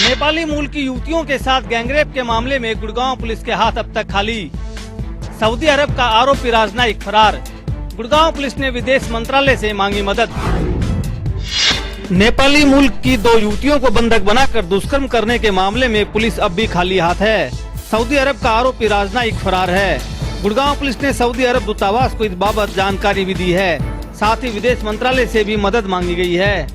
नेपाली मूल की युवतियों के साथ गैंगरेप के मामले में गुड़गांव पुलिस के हाथ अब तक खाली। सऊदी अरब का आरोपी राजनायक फरार। गुड़गांव पुलिस ने विदेश मंत्रालय से मांगी मदद। नेपाली मूल की 2 युवतियों को बंधक बनाकर दुष्कर्म करने के मामले में पुलिस अब भी खाली हाथ है। सऊदी अरब का आरोपी राजनायक फरार है। गुड़गांव पुलिस ने सऊदी अरब दूतावास को इस बाबत जानकारी भी दी है। साथ ही विदेश मंत्रालय से भी मदद मांगी गई है।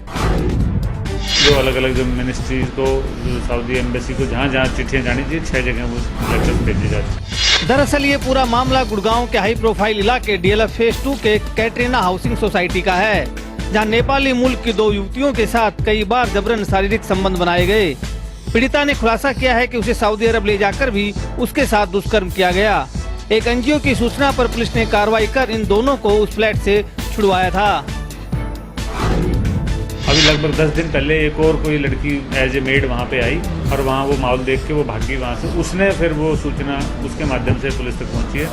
जो अलग अलग जो मिनिस्ट्रीज को, जो सऊदी एम्बेसी को जहाँ चिट्ठियाँ जानी चाहिए 6 जगह वो लेटर्स भेजे जाते। दरअसल ये पूरा मामला गुड़गांव के हाई प्रोफाइल इलाके DLF फेज 2 के कैटरीना हाउसिंग सोसाइटी का है, जहां नेपाली मूल की 2 युवतियों के साथ कई बार जबरन शारीरिक संबंध बनाए गए। पीड़िता ने खुलासा किया है कि उसे सऊदी अरब ले जाकर भी उसके साथ दुष्कर्म किया गया। एक NGO की सूचना पर पुलिस ने कार्रवाई कर इन दोनों को उस फ्लैट से छुड़वाया था। अभी लगभग 10 दिन पहले एक और कोई लड़की एज ए मेड वहाँ पे आई और वहाँ वो माहौल देख के वो भागी वहाँ से। उसने फिर वो सूचना उसके माध्यम से पुलिस तक पहुँची है।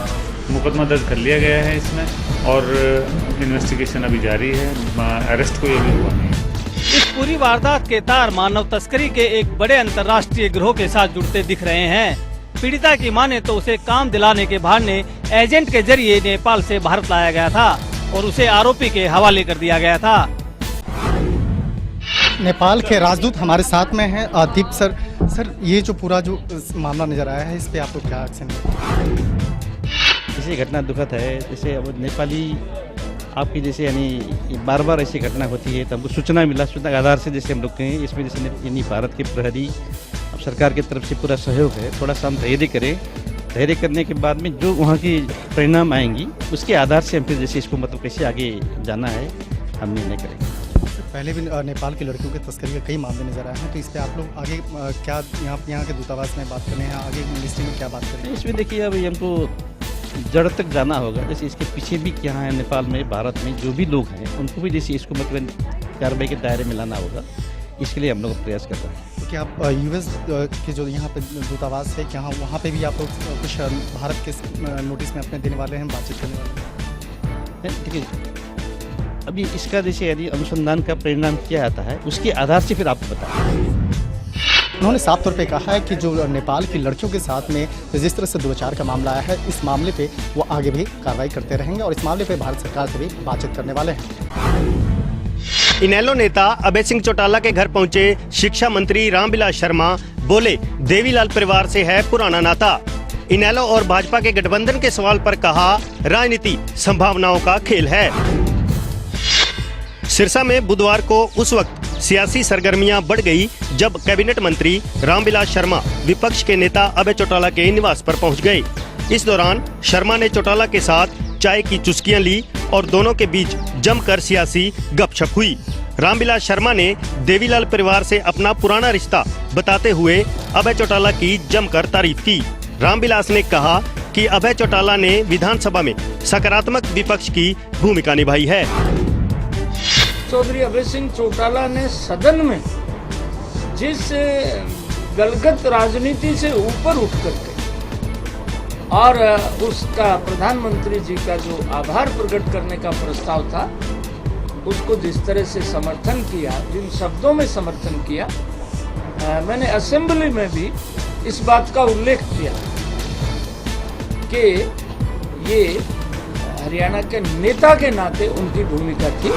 मुकदमा दर्ज कर लिया गया है इसमें और इन्वेस्टिगेशन अभी जारी है। अरेस्ट कोई अभी हुआ नहीं है। इस पूरी वारदात के तार मानव तस्करी के एक बड़े अंतर्राष्ट्रीय गिरोह के साथ जुड़ते दिख रहे हैं। पीड़िता की माने तो उसे काम दिलाने के बहाने एजेंट के जरिए नेपाल से भारत लाया गया था और उसे आरोपी के हवाले कर दिया गया था। नेपाल के राजदूत हमारे साथ में हैं। दीप सर ये जो पूरा जो मामला नजर आया है, इस पे आप लोग क्या एक्शन लेंगे? ऐसी घटना दुखद है। जैसे अब नेपाली आपकी जैसे यानी बार बार ऐसी घटना होती है, तो हमको सूचना मिला, सूचना के आधार से जैसे हम लोग कहें इसमें जैसे यानी भारत के प्रहरी अब सरकार की तरफ से पूरा सहयोग है। थोड़ा सा हम धैर्य करें, धैर्य करने के बाद में जो वहाँ की परिणाम आएंगी उसके आधार से हम फिर जैसे इसको मतलब कैसे आगे जाना है हम निर्णय करेंगे। पहले भी नेपाल की लड़कियों के तस्करी के कई मामले नजर आए हैं, तो इस पे आप लोग आगे क्या यहाँ के दूतावास में बात करने हैं, आगे मिनिस्ट्री में क्या बात करें? इसमें देखिए अभी हमको जड़ तक जाना होगा। जैसे इसके पीछे भी क्या है, नेपाल में भारत में जो भी लोग हैं उनको भी जैसे इसको मतलब कार्रवाई के दायरे में लाना होगा। इसके लिए हम लोग प्रयास कर रहे हैं। तो क्या आप US के जो यहाँ पे दूतावास है क्या वहाँ पे भी आप लोग कुछ भारत के नोटिस में अपने देने वाले हैं, बातचीत करने वाले हैं? देखिए अभी इसका जैसे यदि अनुसंधान का परिणाम क्या आता है उसके आधार से फिर आपको बताएं। उन्होंने साफ तौर पे कहा है कि जो नेपाल की लड़कियों के साथ में जिस तरह से दुराचार का मामला आया है, इस मामले पे वो आगे भी कार्रवाई करते रहेंगे और इस मामले पे भारत सरकार से भी बातचीत करने वाले हैं। इनेलो नेता अभय सिंह चौटाला के घर पहुंचे शिक्षा मंत्री रामविलास शर्मा बोले, देवीलाल परिवार से है पुराना नाता। इनेलो और भाजपा के गठबंधन के सवाल पर कहा, राजनीति संभावनाओं का खेल है। सिरसा में बुधवार को उस वक्त सियासी सरगर्मियां बढ़ गई जब कैबिनेट मंत्री रामविलास शर्मा विपक्ष के नेता अभय चौटाला के निवास पर पहुंच गए। इस दौरान शर्मा ने चौटाला के साथ चाय की चुस्कियां ली और दोनों के बीच जमकर सियासी गपशप हुई। रामविलास शर्मा ने देवीलाल परिवार से अपना पुराना रिश्ता बताते हुए अभय चौटाला की जमकर तारीफ की। रामविलास ने कहा कि अभय चौटाला ने विधानसभा में सकारात्मक विपक्ष की भूमिका निभाई है। चौधरी अभय सिंह चौटाला ने सदन में जिस गलगत राजनीति से ऊपर उठ करके और उसका प्रधानमंत्री जी का जो आभार प्रकट करने का प्रस्ताव था उसको जिस तरह से समर्थन किया, जिन शब्दों में समर्थन किया, मैंने असेंबली में भी इस बात का उल्लेख किया कि ये हरियाणा के नेता के नाते उनकी भूमिका थी।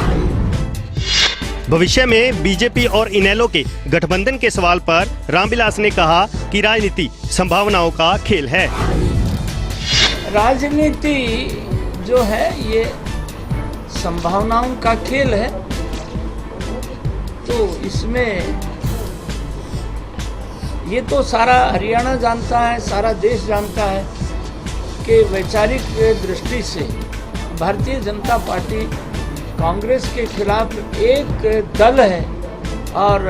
भविष्य में बीजेपी और इनेलो के गठबंधन के सवाल पर रामविलास ने कहा कि राजनीति संभावनाओं का खेल है। राजनीति जो है ये संभावनाओं का खेल है, तो इसमें ये तो सारा हरियाणा जानता है, सारा देश जानता है कि वैचारिक दृष्टि से भारतीय जनता पार्टी कांग्रेस के खिलाफ एक दल है और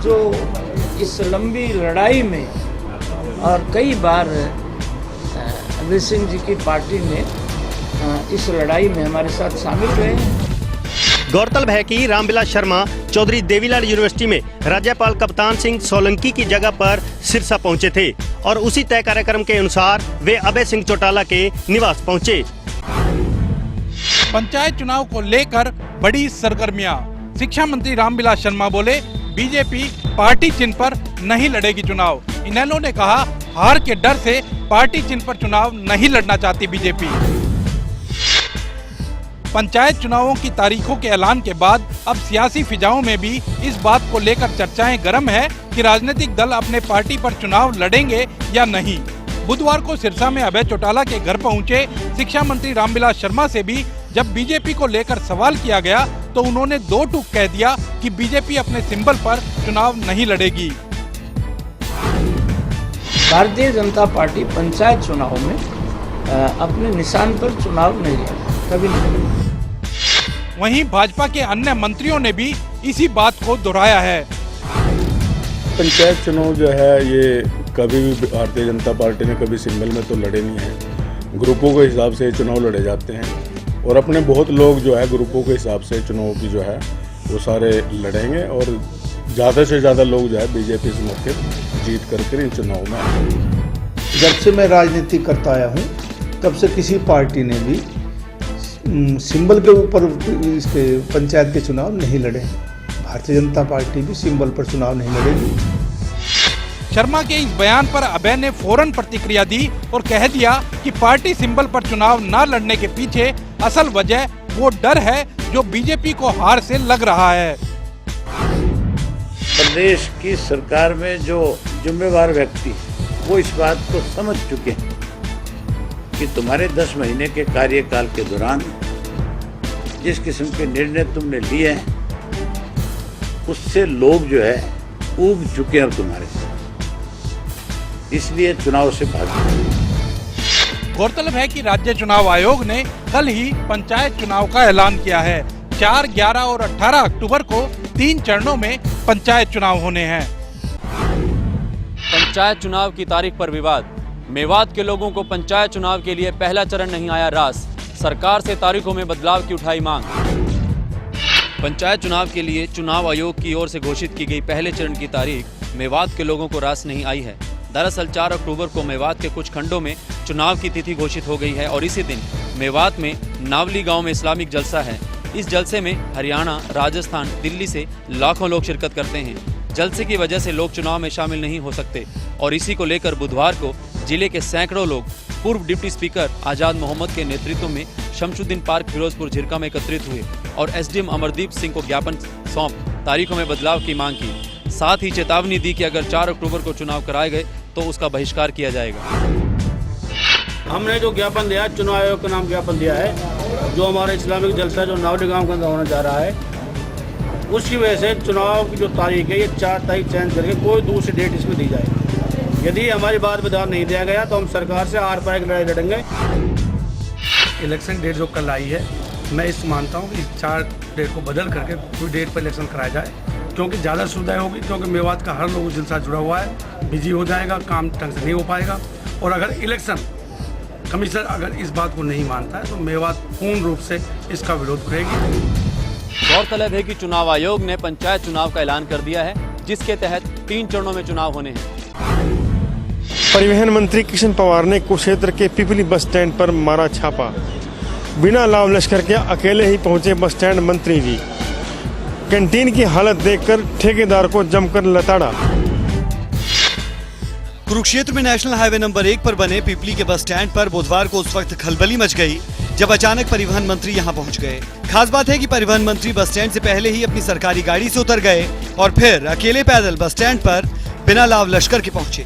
जो इस लंबी लड़ाई में और कई बार अभय सिंह जी की पार्टी ने इस लड़ाई में हमारे साथ शामिल रहे हैं। गौरतलब है कि रामविलास शर्मा चौधरी देवीलाल यूनिवर्सिटी में राज्यपाल कप्तान सिंह सोलंकी की जगह पर सिरसा पहुंचे थे और उसी तय कार्यक्रम के अनुसार वे अभय सिंह चौटाला के निवास पहुंचे। पंचायत चुनाव को लेकर बड़ी सरगर्मियां। शिक्षा मंत्री रामविलास शर्मा बोले, बीजेपी पार्टी चिन्ह पर नहीं लड़ेगी चुनाव। इनेलो ने कहा, हार के डर से पार्टी चिन्ह पर चुनाव नहीं लड़ना चाहती बीजेपी। पंचायत चुनावों की तारीखों के ऐलान के बाद अब सियासी फिजाओं में भी इस बात को लेकर चर्चाएं गर्म है कि राजनीतिक दल अपने पार्टी पर चुनाव लड़ेंगे या नहीं। बुधवार को सिरसा में अभय चौटाला के घर पहुंचे शिक्षा मंत्री रामविलास शर्मा से भी जब बीजेपी को लेकर सवाल किया गया तो उन्होंने दो टूक कह दिया कि बीजेपी अपने सिंबल पर चुनाव नहीं लड़ेगी। भारतीय जनता पार्टी पंचायत चुनाव में अपने निशान पर चुनाव नहीं लड़ेगी, कभी नहीं। वहीं भाजपा के अन्य मंत्रियों ने भी इसी बात को दोहराया है। पंचायत चुनाव जो है ये कभी भी भारतीय जनता पार्टी ने कभी सिंबल में तो लड़े नहीं है। ग्रुपों के हिसाब से चुनाव लड़े जाते हैं और अपने बहुत लोग जो है ग्रुपों के हिसाब से चुनाव की जो है वो सारे लड़ेंगे और ज़्यादा से ज़्यादा लोग जो है बीजेपी से मौके जीत करके इन चुनाव में आएंगे। जब से मैं राजनीति करता आया हूँ तब से किसी पार्टी ने भी सिंबल के ऊपर इसके पंचायत के चुनाव नहीं लड़े। भारतीय जनता पार्टी भी सिंबल पर चुनाव नहीं लड़ेगी। शर्मा के इस बयान पर अभय ने फौरन प्रतिक्रिया दी और कह दिया कि पार्टी सिंबल पर चुनाव न लड़ने के पीछे असल वजह वो डर है जो बीजेपी को हार से लग रहा है। प्रदेश की सरकार में जो जिम्मेवार व्यक्ति वो इस बात को समझ चुके हैं कि तुम्हारे 10 महीने के कार्यकाल के दौरान जिस किस्म के निर्णय तुमने लिए हैं उससे लोग जो है ऊब चुके हैं तुम्हारे से, इसलिए चुनाव से भागे। गौरतलब है कि राज्य चुनाव आयोग ने कल ही पंचायत चुनाव का ऐलान किया है। 4, 11 और 18 अक्टूबर को 3 चरणों में पंचायत चुनाव होने हैं। पंचायत चुनाव की तारीख पर विवाद। मेवात के लोगों को पंचायत चुनाव के लिए पहला चरण नहीं आया रास। सरकार से तारीखों में बदलाव की उठाई मांग। पंचायत चुनाव के लिए चुनाव आयोग की ओर से घोषित की गई पहले चरण की तारीख मेवात के लोगों को रास नहीं आई है। दरअसल 4 अक्टूबर को मेवात के कुछ खंडों में चुनाव की तिथि घोषित हो गई है और इसी दिन मेवात में नावली गांव में इस्लामिक जलसा है। इस जलसे में हरियाणा, राजस्थान, दिल्ली से लाखों लोग शिरकत करते हैं। जलसे की वजह से लोग चुनाव में शामिल नहीं हो सकते और इसी को लेकर बुधवार को जिले के सैकड़ों लोग पूर्व डिप्टी स्पीकर आजाद मोहम्मद के नेतृत्व में शमशुद्दीन पार्क फिरोजपुर झिरका में एकत्रित हुए और एसडीएम अमरदीप सिंह को ज्ञापन सौंप तारीखों में बदलाव की मांग की। साथ ही चेतावनी दी कि अगर 4 अक्टूबर को चुनाव कराए गए तो उसका बहिष्कार किया जाएगा। हमने जो ज्ञापन दिया, चुनाव आयोग का नाम ज्ञापन दिया है, जो हमारा इस्लामिक जलसा जो नावली गांव के अंदर होने जा रहा है, उसकी वजह से चुनाव की जो तारीख है ये 4 तारीख चेंज करके कोई दूसरी डेट इसमें दी जाए। यदि हमारी बात बता नहीं दिया गया तो हम सरकार से आर पार की लड़ाई लड़ेंगे। इलेक्शन डेट जो कल आई है, मैं इस मानता हूँ कि 4 डेट को बदल करके कोई डेट पर इलेक्शन कराया जाए, क्योंकि ज़्यादा सुविधाएं होगी। क्योंकि मेवात का हर लोग उस जलसा जुड़ा हुआ है, बिजी हो जाएगा, काम ढंग से नहीं हो पाएगा। और अगर इलेक्शन कमीशन अगर इस बात को नहीं मानता है तो मेवात पूर्ण रूप से इसका विरोध करेगी। गौरतलब है कि चुनाव आयोग ने पंचायत चुनाव का ऐलान कर दिया है, जिसके तहत 3 चरणों में चुनाव होने हैं। परिवहन मंत्री कृष्ण पवार ने कुरुक्षेत्र के पिपली बस स्टैंड पर मारा छापा। बिना लाव लश्कर के अकेले ही पहुंचे बस स्टैंड मंत्री जी। कैंटीन की हालत देखकर ठेकेदार को जमकर लताड़ा। कुरुक्षेत्र में नेशनल हाईवे नंबर 1 पर बने पिपली के बस स्टैंड पर बुधवार को उस वक्त खलबली मच गई जब अचानक परिवहन मंत्री यहां पहुंच गए। खास बात है कि परिवहन मंत्री बस स्टैंड से पहले ही अपनी सरकारी गाड़ी से उतर गए और फिर अकेले पैदल बस स्टैंड पर बिना लाव लश्कर के पहुंचे।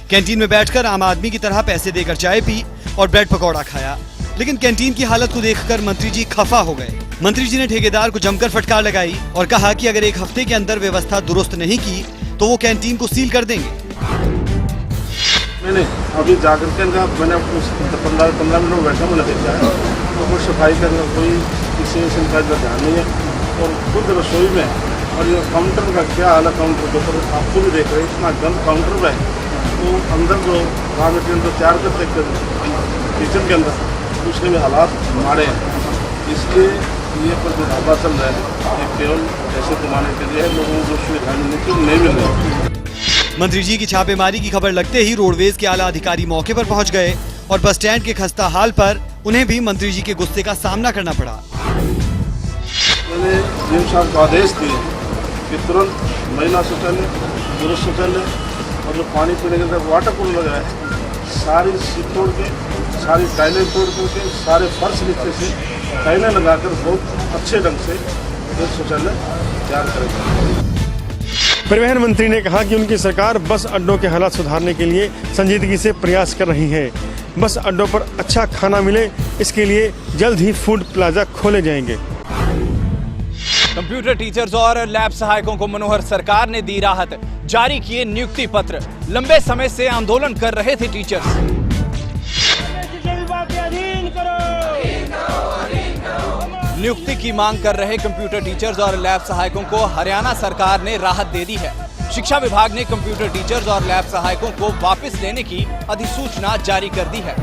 कैंटीन में बैठकर आम आदमी की तरह पैसे देकर चाय पी और ब्रेड पकौड़ा खाया, लेकिन कैंटीन की हालत को देखकर मंत्री जी खफा हो गए। मंत्री जी ने ठेकेदार को जमकर फटकार लगाई और कहा कि अगर 1 हफ्ते के अंदर व्यवस्था दुरुस्त नहीं की तो वो कैंटीन को सील कर देंगे। मैंने अभी जाकर के मैंने 15 मिनट में बैठा, मैंने देखा है तो कोई सफाई करना, कोई किसी का ध्यान नहीं है और खुद रसोई में और ये काउंटर का क्या हाल है, काउंटर के ऊपर आपको भी देख रहे हैं, इतना गंद काउंटर में है। तो अंदर जो रॉ मटेरियल तो तैयार करते किचन के अंदर उसके भी हालात मारे हैं। इसलिए ये पर जो ढाबा चल रहा है ये केवल पैसे कमाने के लिए लोगों को सुविधा नहीं मिल रही। मंत्री जी की छापेमारी की खबर लगते ही रोडवेज के आला अधिकारी मौके पर पहुंच गए और बस स्टैंड के खस्ता हाल पर उन्हें भी मंत्री जी के गुस्से का सामना करना पड़ा। मैंने डीएम साहब को आदेश दिए कि तुरंत महिला शौचालय, पुरुष शौचालय और जो पानी पीने के लिए वाटर कूलर लगा है, सारी सीट तोड़ के, सारी टाइलें तोड़ करके, सारे फर्श नीचे से टाइलें लगाकर बहुत अच्छे ढंग से एक शौचालय तैयार करेगा। परिवहन मंत्री ने कहा कि उनकी सरकार बस अड्डों के हालात सुधारने के लिए संजीदगी से प्रयास कर रही है। बस अड्डों पर अच्छा खाना मिले, इसके लिए जल्द ही फूड प्लाजा खोले जाएंगे। कंप्यूटर टीचर्स और लैब सहायकों को मनोहर सरकार ने दी राहत, जारी किए नियुक्ति पत्र। लंबे समय से आंदोलन कर रहे थे टीचर्स। नियुक्ति की मांग कर रहे कंप्यूटर टीचर्स और लैब सहायकों को हरियाणा सरकार ने राहत दे दी है। शिक्षा विभाग ने कंप्यूटर टीचर्स और लैब सहायकों को वापस लेने की अधिसूचना जारी कर दी है।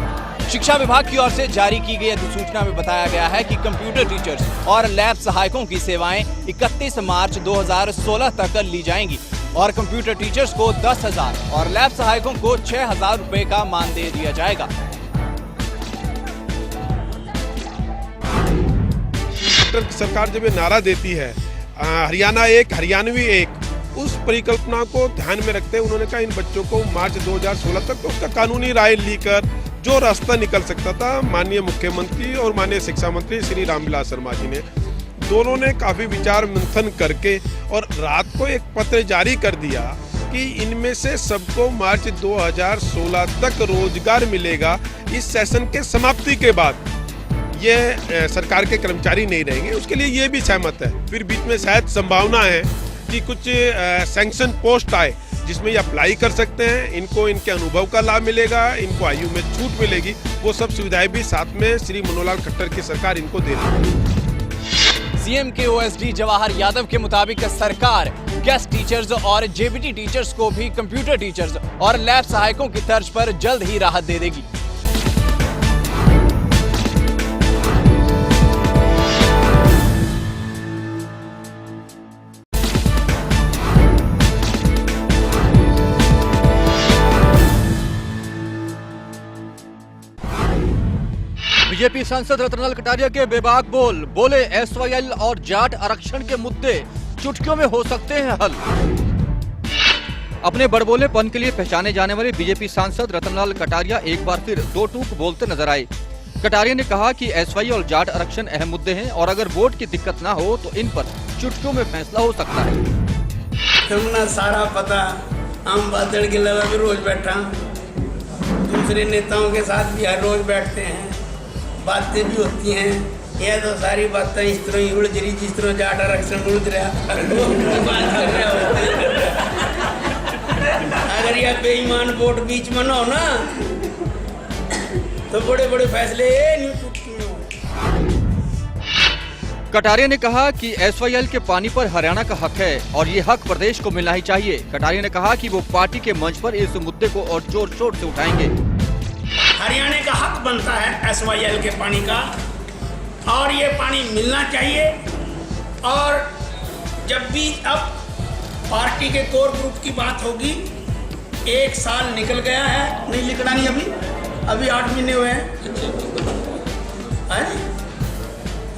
शिक्षा विभाग की ओर से जारी की गई अधिसूचना में बताया गया है कि कंप्यूटर टीचर्स और लैब सहायकों की सेवाएं 31 मार्च 2016 तक ली जाएंगी और कंप्यूटर टीचर्स को 10,000 और लैब सहायकों को 6,000 रुपए का मानदेय दिया जाएगा। सरकार जब ये नारा देती है हरियाणा एक हरियाणवी एक, उस परिकल्पना को ध्यान में रखते हुए उन्होंने कहा इन बच्चों को मार्च 2016 तक तो उसका कानूनी राय लेकर जो रास्ता निकल सकता था, माननीय मुख्यमंत्री और माननीय शिक्षा मंत्री श्री रामविलास शर्मा जी ने दोनों ने काफी विचार मंथन करके और रात को एक पत्र जारी कर दिया कि इनमें से सबको मार्च 2016 तक रोजगार मिलेगा। इस सेशन के समाप्ति के बाद ये सरकार के कर्मचारी नहीं रहेंगे, उसके लिए ये भी सहमत है। फिर बीच में शायद संभावना है कि कुछ सैंक्शन पोस्ट आए जिसमें ये अप्लाई कर सकते हैं, इनको इनके अनुभव का लाभ मिलेगा, इनको आयु में छूट मिलेगी, वो सब सुविधाएं भी साथ में श्री मनोहर खट्टर की सरकार इनको दे रही है। सीएम के ओएसडी जवाहर यादव के मुताबिक सरकार गेस्ट टीचर्स और जेबीटी टीचर्स को भी कंप्यूटर टीचर्स और लैब सहायकों की तर्ज पर जल्द ही राहत दे देगी। बीजेपी सांसद रतनलाल कटारिया के बेबाक बोले एसवाईएल और जाट आरक्षण के मुद्दे चुटकियों में हो सकते हैं हल। अपने बड़बोलेपन के लिए पहचाने जाने वाले बीजेपी सांसद रतनलाल कटारिया एक बार फिर दो टूक बोलते नजर आए। कटारिया ने कहा कि एसवाई और जाट आरक्षण अहम मुद्दे हैं और अगर वोट की दिक्कत ना हो तो इन पर चुटकियों में फैसला हो सकता है। तुमने सारा पता, हम बादल के लगा भी रोज बैठा, दूसरे नेताओं के साथ भी हर रोज बैठते हैं, बातें भी होती हैं। यह तो सारी बातें इस तरह ही उड़ रही जिस तरह जाट आरक्षण उड़ रहा। अगर यह बेईमान वोट बीच में ना हो ना तो बड़े बड़े फैसले नहीं टूटते। कटारिया ने कहा कि एसवाईएल के पानी पर हरियाणा का हक है और ये हक प्रदेश को मिलना ही चाहिए। कटारिया ने कहा कि वो पार्टी के मंच पर इस मुद्दे को और जोर शोर से उठाएंगे। हरियाणा का हक बनता है एसवाईएल के पानी का और ये पानी मिलना चाहिए। और जब भी अब पार्टी के कोर ग्रुप की बात होगी, 1 साल निकल गया है, नहीं लिखना नहीं, अभी 8 महीने हुए हैं।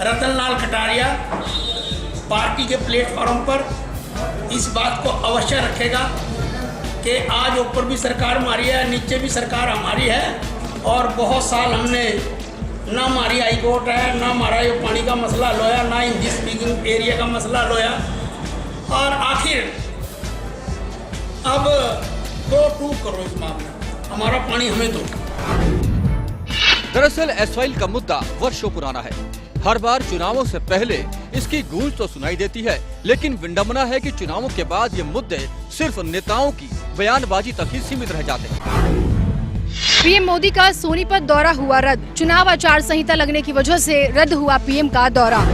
रतनलाल कटारिया पार्टी के प्लेटफॉर्म पर इस बात को अवश्य रखेगा कि आज ऊपर भी सरकार हमारी है, नीचे भी सरकार हमारी है और बहुत साल हमने ना हमारी हाई कोर्ट है, ना हमारा ये पानी का मसला लोया, ना हिंदी स्पीकिंग एरिया का मसला लोया और आखिर अब दो टूक करो इस मामले, हमारा पानी हमें दो। दरअसल एसवाईएल का मुद्दा वर्षों पुराना है। हर बार चुनावों से पहले इसकी गूंज तो सुनाई देती है, लेकिन विडंबना है कि चुनावों के बाद ये मुद्दे सिर्फ नेताओं की बयानबाजी तक ही सीमित रह जाते हैं। पीएम मोदी का सोनीपत दौरा हुआ रद्द। चुनाव आचार संहिता लगने की वजह से रद्द हुआ पीएम का दौरा।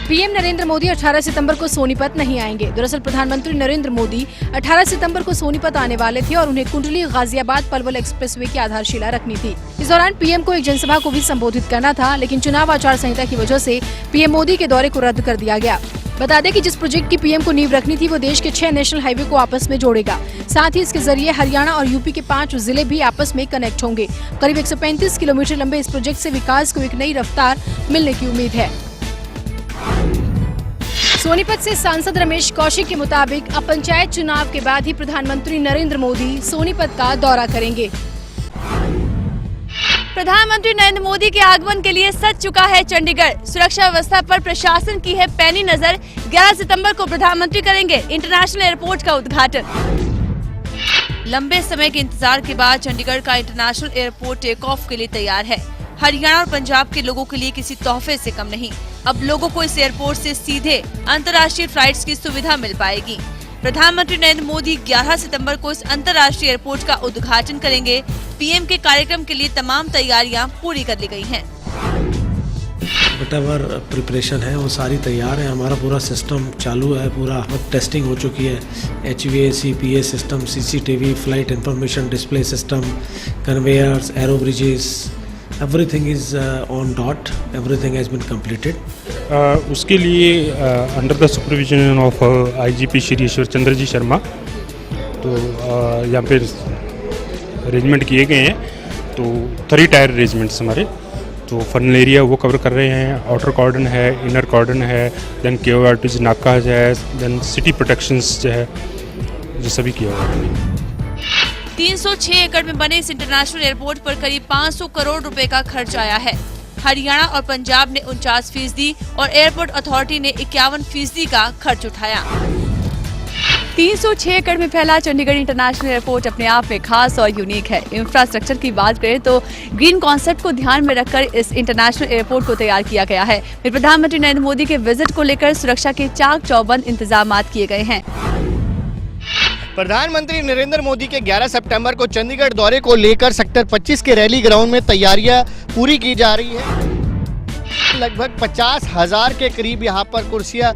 पीएम नरेंद्र मोदी 18 सितंबर को सोनीपत नहीं आएंगे। दरअसल प्रधानमंत्री नरेंद्र मोदी 18 सितंबर को सोनीपत आने वाले थे और उन्हें कुंडली गाजियाबाद पलवल एक्सप्रेसवे की आधारशिला रखनी थी। इस दौरान पीएम को एक जनसभा को भी संबोधित करना था, लेकिन चुनाव आचार संहिता की वजह से पीएम मोदी के दौरे को रद्द कर दिया गया। बता दें कि जिस प्रोजेक्ट की पीएम को नींव रखनी थी वो देश के 6 नेशनल हाईवे को आपस में जोड़ेगा। साथ ही इसके जरिए हरियाणा और यूपी के 5 जिले भी आपस में कनेक्ट होंगे। करीब 135 किलोमीटर लंबे इस प्रोजेक्ट से विकास को एक नई रफ्तार मिलने की उम्मीद है। सोनीपत से सांसद रमेश कौशिक के मुताबिक अब पंचायत चुनाव के बाद ही प्रधानमंत्री नरेंद्र मोदी सोनीपत का दौरा करेंगे। प्रधानमंत्री नरेंद्र मोदी के आगमन के लिए सज चुका है चंडीगढ़। सुरक्षा व्यवस्था पर प्रशासन की है पैनी नजर। 11 सितंबर को प्रधानमंत्री करेंगे इंटरनेशनल एयरपोर्ट का उद्घाटन। लंबे समय के इंतजार के बाद चंडीगढ़ का इंटरनेशनल एयरपोर्ट टेक ऑफ के लिए तैयार है। हरियाणा और पंजाब के लोगों के लिए किसी तोहफे से कम नहीं। अब लोगों को इस एयरपोर्ट से सीधे अंतर्राष्ट्रीय फ्लाइट्स की सुविधा मिल पाएगी। प्रधानमंत्री नरेंद्र मोदी 11 सितंबर को इस अंतर्राष्ट्रीय एयरपोर्ट का उद्घाटन करेंगे। पीएम के कार्यक्रम के लिए तमाम तैयारियां पूरी कर ली गई हैं। व्हाटएवर प्रिपरेशन है वो सारी तैयार है। हमारा पूरा सिस्टम चालू है, पूरा टेस्टिंग हो चुकी है। HVAC, PA system, CCTV, flight information display system, conveyors, aero bridges, everything is on dot, everything has been completed. उसके लिए under the supervision of IGP Shri Ishwar Chandra ji Sharma तो यहाँ पे अरेंजमेंट किए गए हैं। तो 3 टायर अरेंजमेंट्स हमारे, तो फनल एरिया वो कवर कर रहे हैं, आउटर कॉर्डन है, इनर कॉर्डन है, देन KORTs नाका है, देन सिटी प्रोटेक्शंस जो है ये सभी किया हुआ है। 306 एकड़ में बने इस इंटरनेशनल एयरपोर्ट पर करीब 500 करोड़ रुपए का खर्च आया है। हरियाणा और पंजाब ने 49% और एयरपोर्ट अथॉरिटी ने 51% का खर्च उठाया। 306 एकड़ में फैला चंडीगढ़ इंटरनेशनल एयरपोर्ट अपने आप में खास और यूनिक है। इंफ्रास्ट्रक्चर की बात करें तो ग्रीन कॉन्सेप्ट को ध्यान में रखकर इस इंटरनेशनल एयरपोर्ट को तैयार किया गया है। प्रधानमंत्री नरेंद्र मोदी के विजिट को लेकर सुरक्षा के चाक चौबंद इंतजाम किए गए हैं। प्रधानमंत्री नरेंद्र मोदी के 11 सितंबर को चंडीगढ़ दौरे को लेकर सेक्टर 25 के रैली ग्राउंड में तैयारियां पूरी की जा रही है। लगभग 50,000 के करीब यहाँ पर कुर्सियाँ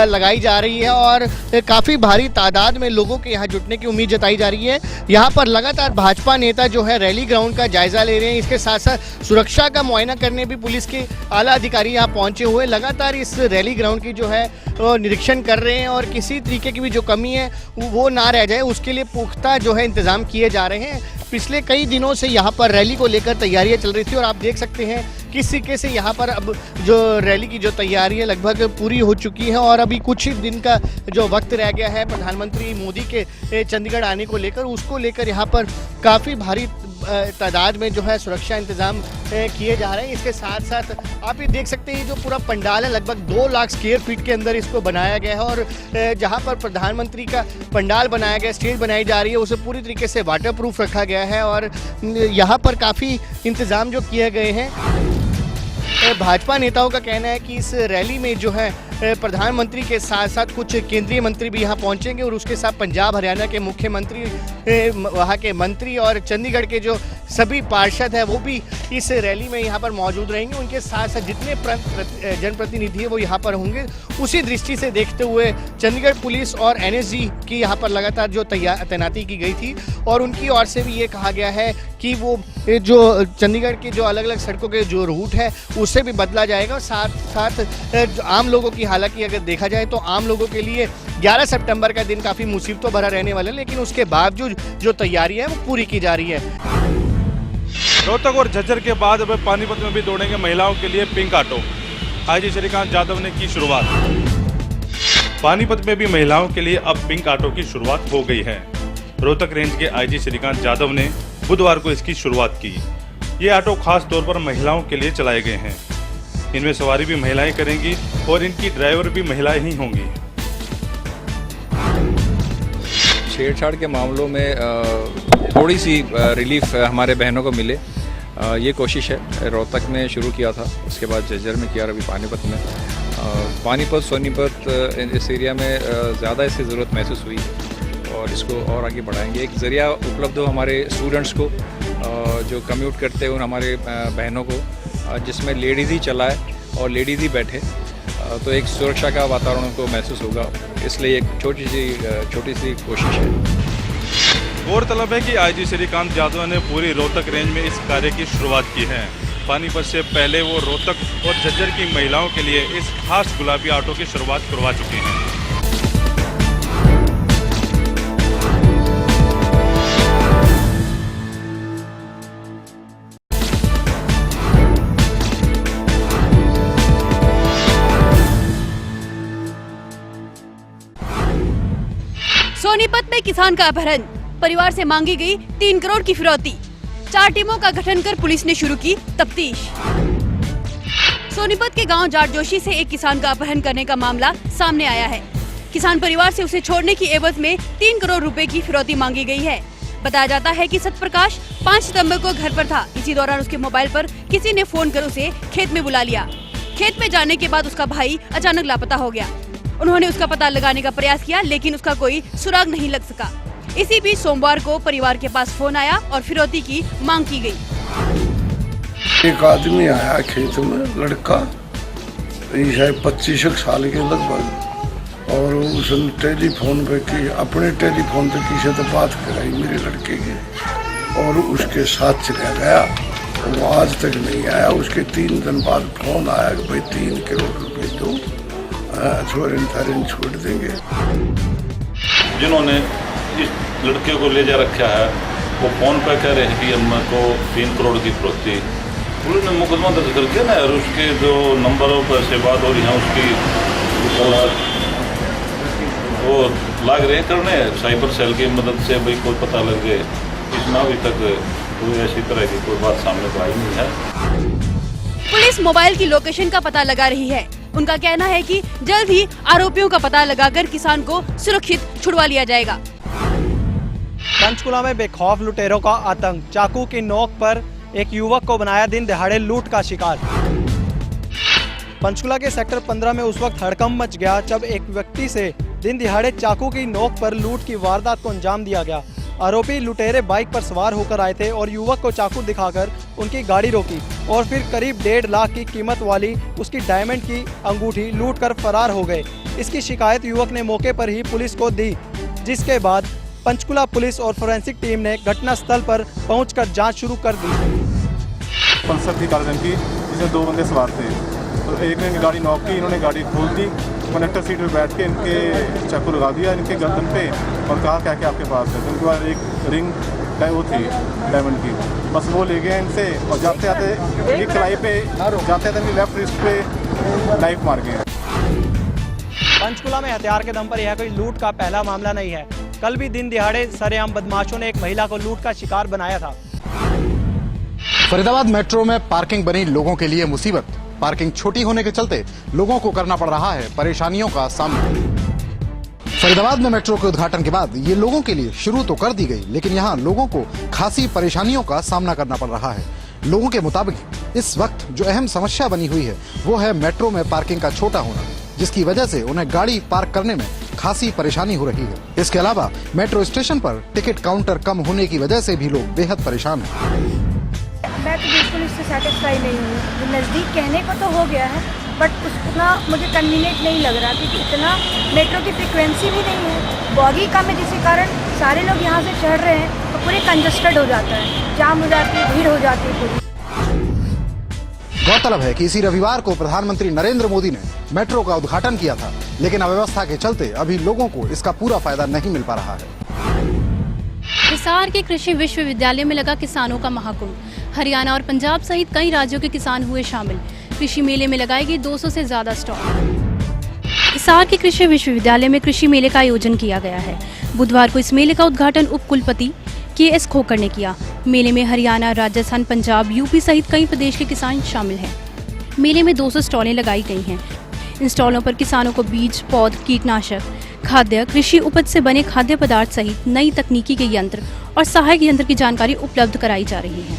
लगाई जा रही है और काफ़ी भारी तादाद में लोगों के यहाँ जुटने की उम्मीद जताई जा रही है। यहाँ पर लगातार भाजपा नेता जो है रैली ग्राउंड का जायजा ले रहे हैं। इसके साथ साथ सुरक्षा का मुआयना करने भी पुलिस के आला अधिकारी यहाँ पहुँचे हुए लगातार इस रैली ग्राउंड की जो है निरीक्षण कर रहे हैं और किसी तरीके की भी जो कमी है वो ना रह जाए उसके लिए पुख्ता जो है इंतज़ाम किए जा रहे हैं। पिछले कई दिनों से यहाँ पर रैली को लेकर तैयारियां चल रही थी और आप देख सकते हैं किस तरीके से यहाँ पर अब जो रैली की जो तैयारी है लगभग पूरी हो चुकी है और अभी कुछ ही दिन का जो वक्त रह गया है प्रधानमंत्री मोदी के चंडीगढ़ आने को लेकर, उसको लेकर यहाँ पर काफ़ी भारी तादाद में जो है सुरक्षा इंतजाम किए जा रहे हैं। इसके साथ साथ आप ये देख सकते हैं जो पूरा पंडाल है लगभग 2 लाख स्क्वायर फीट के अंदर इसको बनाया गया है और जहां पर प्रधानमंत्री का पंडाल बनाया गया, स्टेज बनाई जा रही है, उसे पूरी तरीके से वाटरप्रूफ रखा गया है और यहाँ पर काफ़ी इंतजाम जो किए गए हैं। भाजपा नेताओं का कहना है कि इस रैली में जो है प्रधानमंत्री के साथ साथ कुछ केंद्रीय मंत्री भी यहाँ पहुँचेंगे और उसके साथ पंजाब हरियाणा के मुख्यमंत्री, वहाँ के मंत्री और चंडीगढ़ के जो सभी पार्षद हैं वो भी इस रैली में यहाँ पर मौजूद रहेंगे। उनके साथ साथ जितने जनप्रतिनिधि हैं वो यहाँ पर होंगे। उसी दृष्टि से देखते हुए चंडीगढ़ पुलिस और NSG की यहाँ पर लगातार जो तैनाती की गई थी और उनकी ओर से भी ये कहा गया है कि वो जो चंडीगढ़ की जो अलग अलग सड़कों के जो रूट है उससे भी बदला जाएगा। साथ साथ आम लोगों की, हालांकि अगर देखा जाए तो आम लोगों के लिए 11 सितंबर का दिन काफ़ी मुसीबतों भरा रहने वाला है, लेकिन उसके बावजूद जो तैयारी है वो पूरी की जा रही है। रोहतक और झज्जर के बाद अब पानीपत में भी दौड़ेंगे महिलाओं के लिए pink auto. IG Shrikant Yadav ने की शुरुआत। पानीपत में भी महिलाओं के लिए अब पिंक ऑटो की शुरुआत हो गई है। रोहतक रेंज के IG श्रीकांत यादव ने बुधवार को इसकी शुरुआत की। ये ऑटो खास तौर पर महिलाओं के लिए चलाए गए हैं। इनमें सवारी भी महिलाएं करेंगी और इनकी ड्राइवर भी महिलाएं ही होंगी। छेड़छाड़ के मामलों में थोड़ी सी रिलीफ हमारे बहनों को मिले, ये कोशिश है। रोहतक में शुरू किया था, उसके बाद झज्जर में किया, अभी पानीपत में। पानीपत, सोनीपत इस एरिया में ज़्यादा इसकी ज़रूरत महसूस हुई और इसको और आगे बढ़ाएंगे। एक ज़रिया उपलब्ध हो हमारे स्टूडेंट्स को जो कम्यूट करते हैं, उन हमारे बहनों को, जिसमें लेडीज़ ही चलाए और लेडीज़ ही बैठे, तो एक सुरक्षा का वातावरण उनको महसूस होगा। इसलिए एक छोटी सी कोशिश है। गौरतलब है कि IG श्रीकांत यादव ने पूरी रोहतक रेंज में इस कार्य की शुरुआत की है। पानीपत से पहले वो रोहतक और झज्जर की महिलाओं के लिए इस खास गुलाबी ऑटो की शुरुआत करवा चुके हैं। सोनीपत में किसान का अपहरण, परिवार से मांगी गई 3 करोड़ की फिरौती। 4 टीमों का गठन कर पुलिस ने शुरू की तफ्तीश। सोनीपत के गांव जाटजोशी से एक किसान का अपहरण करने का मामला सामने आया है। किसान परिवार से उसे छोड़ने की एवज में 3 करोड़ रुपए की फिरौती मांगी गई है। बताया जाता है कि सत्यप्रकाश 5 सितंबर को घर पर था। इसी दौरान उसके मोबाइल पर किसी ने फोन कर उसे खेत में बुला लिया। खेत में जाने के बाद उसका भाई अचानक लापता हो गया। उन्होंने उसका पता लगाने का प्रयास किया, लेकिन उसका कोई सुराग नहीं लग सका। इसी बीच सोमवार को परिवार के पास फोन आया और फिरौती की मांग की गई। एक आदमी आया खेत में, लड़का शायद 25 साल के लगभग, और उसने टेलीफोन पे की, अपने टेलीफोन पे किसी से बात कराई मेरे लड़के की, और उसके साथ चला गया। वो आज तक नहीं आया। उसके 3 दिन बाद फोन आया कि भाई 3 करोड़ रुपए दो, छोड़ देंगे। जिन्होंने इस लड़के को ले जा रखा है वो फोन पे कह रहे हैं कि हमको 3 करोड़ की फिरौती। पुलिस ने मुकदमा दर्ज करके ना, और उसके जो नंबरों पर से बात हो रही है उसकी वो लाग रहे करने साइबर सेल की मदद से भाई कोई पता लग गए। इसमें अभी तक कोई ऐसी तरह की कोई बात सामने तो आई नहीं है। पुलिस मोबाइल की लोकेशन का पता लगा रही है। उनका कहना है कि जल्द ही आरोपियों का पता लगाकर किसान को सुरक्षित छुड़वा लिया जाएगा। पंचकुला में बेखौफ लुटेरों का आतंक, चाकू की नोक पर एक युवक को बनाया दिन दहाड़े लूट का शिकार। पंचकुला के सेक्टर 15 में उस वक्त हड़कंप मच गया जब एक व्यक्ति से दिन दिहाड़े चाकू की नोक पर लूट की वारदात को अंजाम दिया गया। आरोपी लुटेरे बाइक पर सवार होकर आए थे और युवक को चाकू दिखाकर उनकी गाड़ी रोकी और फिर करीब 1.5 लाख की कीमत वाली उसकी डायमंड की अंगूठी लूट कर फरार हो गए। इसकी शिकायत युवक ने मौके पर ही पुलिस को दी, जिसके बाद पंचकुला पुलिस और फोरेंसिक टीम ने घटनास्थल पर पहुंचकर जांच शुरू कर दी। पल्सर थी काले रंग की, जिसमें 2 बंदे सवार थे। तो एक ने गाड़ी नॉक की, इन्होंने गाड़ी खोल दी, कनेक्टर सीट पे बैठ के इनके चाकू लगा दिया इनके गर्दन पे और कहा क्या क्या आपके पास है। तो उनके बाद एक रिंग वो थी डायमंड की, बस वो ले गए इनसे और जाते आते एक कलाई पे जाते आते लेफ्ट रिस्ट पे नाइफ मार गए। पंचकुला में हथियार के दम पर यह कोई लूट का पहला मामला नहीं है। कल भी दिन दिहाड़े सरेआम बदमाशों ने एक महिला को लूट का शिकार बनाया था। फरीदाबाद मेट्रो में पार्किंग बनी लोगों के लिए मुसीबत। पार्किंग छोटी होने के चलते लोगों को करना पड़ रहा है परेशानियों का सामना। फरीदाबाद में मेट्रो के उद्घाटन के बाद ये लोगों के लिए शुरू तो कर दी गई, लेकिन यहाँ लोगों को खासी परेशानियों का सामना करना पड़ रहा है। लोगों के मुताबिक इस वक्त जो अहम समस्या बनी हुई है वो है मेट्रो में पार्किंग का छोटा होना, जिसकी वजह से उन्हें गाड़ी पार्क करने में खासी परेशानी हो रही है। इसके अलावा मेट्रो स्टेशन पर टिकट काउंटर कम होने की वजह से भी लोग बेहद परेशान हैं। मैं तो बिल्कुल इससे सेटिस्फाई नहीं हूँ। नज़दीक कहने को तो हो गया है, बट उतना मुझे कन्वीनियंट नहीं लग रहा, क्योंकि इतना मेट्रो की फ्रिक्वेंसी भी नहीं है, बॉगी कम है, जिसके कारण सारे लोग यहाँ से चढ़ रहे हैं तो पूरे कंजस्टेड हो जाता है, जाम हो जाती है, भीड़ हो जाती है पूरी। गौरतलब है कि इसी रविवार को प्रधानमंत्री नरेंद्र मोदी ने मेट्रो का उद्घाटन किया था, लेकिन अव्यवस्था के चलते अभी लोगों को इसका पूरा फायदा नहीं मिल पा रहा है। हिसार के कृषि विश्वविद्यालय में लगा किसानों का महाकुंभ। हरियाणा और पंजाब सहित कई राज्यों के किसान हुए शामिल। कृषि मेले में लगाई गई 200 से ज्यादा स्टॉल। हिसार के कृषि विश्वविद्यालय में कृषि मेले का आयोजन किया गया है। बुधवार को इस मेले का उद्घाटन उप कुलपति के.एस. खोकर ने किया। मेले में हरियाणा, राजस्थान, पंजाब, यूपी सहित कई प्रदेश के किसान शामिल हैं। मेले में 200 स्टॉलें लगाई गई हैं। इन स्टॉलों पर किसानों को बीज, पौध, कीटनाशक, खाद्य, कृषि उपज से बने खाद्य पदार्थ सहित नई तकनीकी के यंत्र और सहायक यंत्र की जानकारी उपलब्ध कराई जा रही है।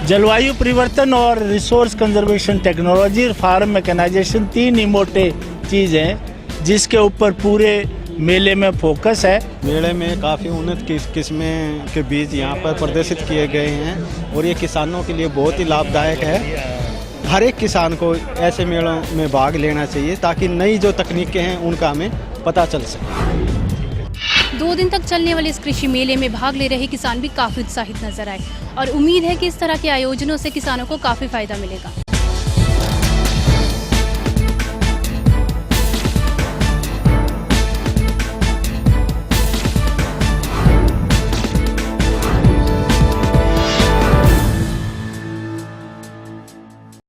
जलवायु परिवर्तन और resource conservation technology, farm mechanisation 3 इमोटे चीज़ हैं जिसके ऊपर पूरे मेले में फोकस है। मेले में काफ़ी उन्नत किस्में के बीज यहाँ पर प्रदर्शित किए गए हैं और ये किसानों के लिए बहुत ही लाभदायक है। हर एक किसान को ऐसे मेलों में भाग लेना चाहिए ताकि नई जो तकनीकें हैं उनका हमें पता चल सके। 2 दिन तक चलने वाले इस कृषि मेले में भाग ले रहे किसान भी काफी उत्साहित नजर आए और उम्मीद है कि इस तरह के आयोजनों से किसानों को काफी फायदा मिलेगा।